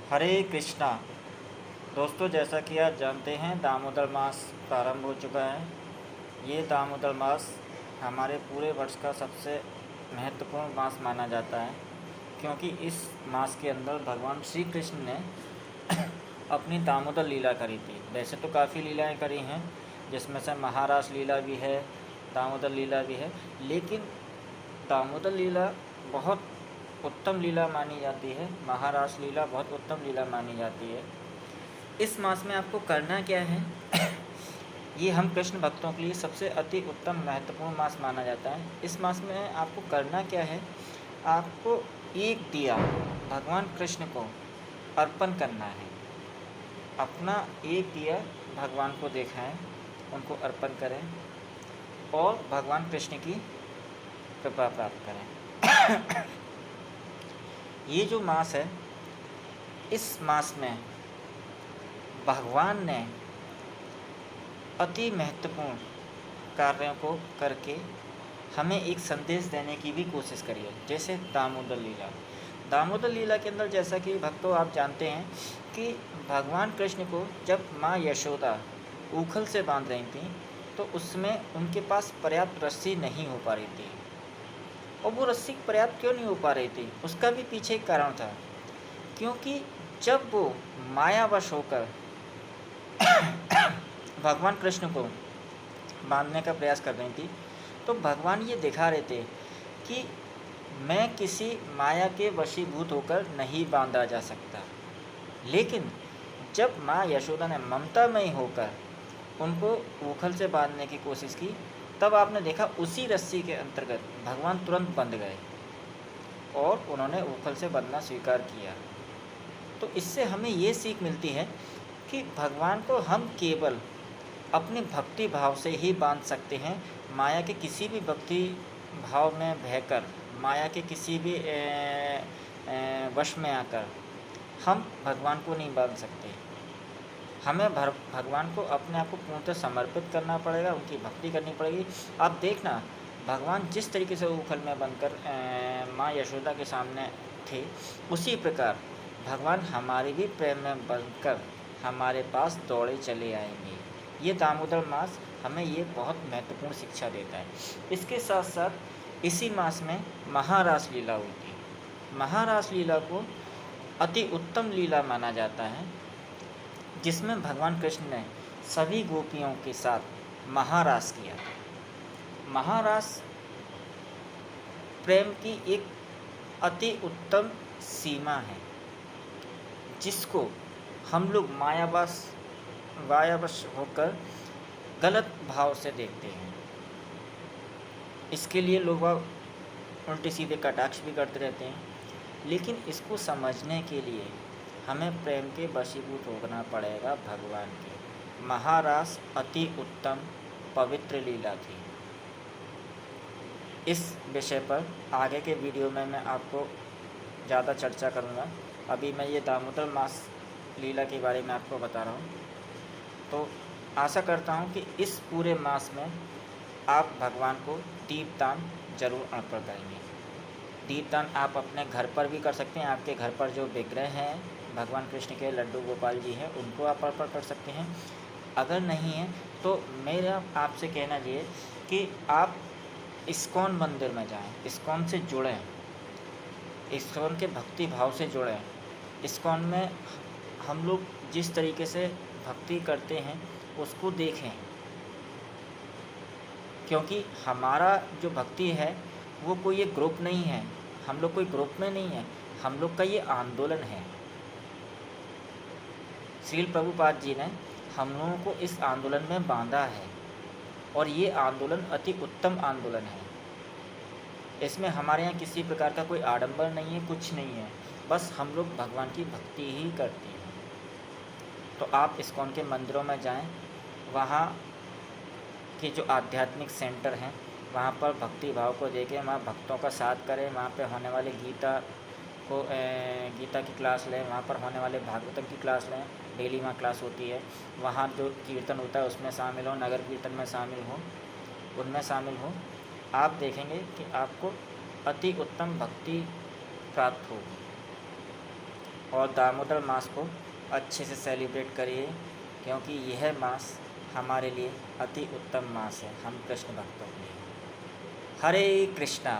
हरे कृष्णा। दोस्तों, जैसा कि आप जानते हैं, दामोदर मास प्रारंभ हो चुका है। ये दामोदर मास हमारे पूरे वर्ष का सबसे महत्वपूर्ण मास माना जाता है, क्योंकि इस मास के अंदर भगवान श्री कृष्ण ने अपनी दामोदर लीला करी थी। वैसे तो काफ़ी लीलाएं करी हैं, जिसमें से महारास लीला भी है, दामोदर लीला भी है, लेकिन दामोदर लीला बहुत उत्तम लीला मानी जाती है। महारास लीला बहुत उत्तम लीला मानी जाती है। इस मास में आपको करना क्या है? ये हम कृष्ण भक्तों के लिए सबसे अति उत्तम महत्वपूर्ण मास माना जाता है। इस मास में आपको करना क्या है? आपको एक दिया भगवान कृष्ण को अर्पण करना है। अपना एक दिया भगवान को दिखाएं, उनको अर्पण करें और भगवान कृष्ण की कृपा प्राप्त करें। ये जो मास है, इस मास में भगवान ने अति महत्वपूर्ण कार्यों को करके हमें एक संदेश देने की भी कोशिश करी है। जैसे दामोदर लीला। दामोदर लीला के अंदर, जैसा कि भक्तों आप जानते हैं, कि भगवान कृष्ण को जब माँ यशोदा ऊखल से बांध रही थी, तो उसमें उनके पास पर्याप्त रस्सी नहीं हो पा रही थी। और वो रस्सी पर्याप्त क्यों नहीं हो पा रही थी, उसका भी पीछे एक कारण था। क्योंकि जब वो मायावश होकर भगवान कृष्ण को बांधने का प्रयास कर रही थी, तो भगवान ये दिखा रहे थे कि मैं किसी माया के वशीभूत होकर नहीं बांधा जा सकता। लेकिन जब माँ यशोदा ने ममतामयी होकर उनको ऊखल से बांधने की कोशिश की, तब आपने देखा उसी रस्सी के अंतर्गत भगवान तुरंत बंध गए और उन्होंने ऊखल से बंधना स्वीकार किया। तो इससे हमें ये सीख मिलती है कि भगवान को हम केवल अपने भक्ति भाव से ही बांध सकते हैं। माया के किसी भी भक्ति भाव में बहकर, माया के किसी भी वश में आकर हम भगवान को नहीं बांध सकते। हमें भगवान को अपने आप को पूर्णतः समर्पित करना पड़ेगा, उनकी भक्ति करनी पड़ेगी। आप देखना, भगवान जिस तरीके से ऊखल में बनकर माँ यशोदा के सामने थे, उसी प्रकार भगवान हमारे भी प्रेम में बनकर हमारे पास दौड़े चले आएंगे। ये दामोदर मास हमें ये बहुत महत्वपूर्ण शिक्षा देता है। इसके साथ साथ इसी मास में महारास लीला होती है। महारास लीला को अति उत्तम लीला माना जाता है, जिसमें भगवान कृष्ण ने सभी गोपियों के साथ महारास किया। महारास प्रेम की एक अति उत्तम सीमा है, जिसको हम लोग मायावश होकर गलत भाव से देखते हैं। इसके लिए लोग उल्टे सीधे कटाक्ष भी करते रहते हैं, लेकिन इसको समझने के लिए हमें प्रेम के वशीभूत होना पड़ेगा भगवान के। महारास अति उत्तम पवित्र लीला थी। इस विषय पर आगे के वीडियो में मैं आपको ज़्यादा चर्चा करूँगा। अभी मैं ये दामोदर मास लीला के बारे में आपको बता रहा हूँ। तो आशा करता हूँ कि इस पूरे मास में आप भगवान को दीपदान जरूर अर्पण करेंगे। दीपदान आप अपने घर पर भी कर सकते हैं। आपके घर पर जो विग्रह हैं भगवान कृष्ण के, लड्डू गोपाल जी हैं, उनको आप अर्पण कर सकते हैं। अगर नहीं है तो मेरा आपसे कहना ये कि आप इस्कॉन मंदिर में जाएं, इस्कॉन से जुड़ें, इस्कॉन के भक्ति भाव से जुड़ें। इस्कॉन में हम लोग जिस तरीके से भक्ति करते हैं उसको देखें, क्योंकि हमारा जो भक्ति है वो कोई एक ग्रुप नहीं है। हम लोग कोई ग्रुप में नहीं है, हम लोग का ये आंदोलन है। श्रील प्रभुपाद जी ने हम लोगों को इस आंदोलन में बांधा है, और ये आंदोलन अति उत्तम आंदोलन है। इसमें हमारे यहाँ किसी प्रकार का कोई आडंबर नहीं है, कुछ नहीं है। बस हम लोग भगवान की भक्ति ही करते हैं। तो आप इस्कॉन के मंदिरों में जाएं, वहाँ के जो आध्यात्मिक सेंटर हैं वहाँ पर भक्ति भाव को देखें, वहाँ भक्तों का साथ करें। वहाँ पे होने वाले गीता की क्लास लें, वहाँ पर होने वाले भागवतम की क्लास लें। डेली वहाँ क्लास होती है। वहाँ जो कीर्तन होता है उसमें शामिल हो, नगर कीर्तन में शामिल हो, उनमें शामिल हो। आप देखेंगे कि आपको अति उत्तम भक्ति प्राप्त होगी। और दामोदर मास को अच्छे से सेलिब्रेट करिए, क्योंकि यह मास हमारे लिए अति उत्तम मास है, हम कृष्ण भक्तों के लिए। हरे कृष्णा।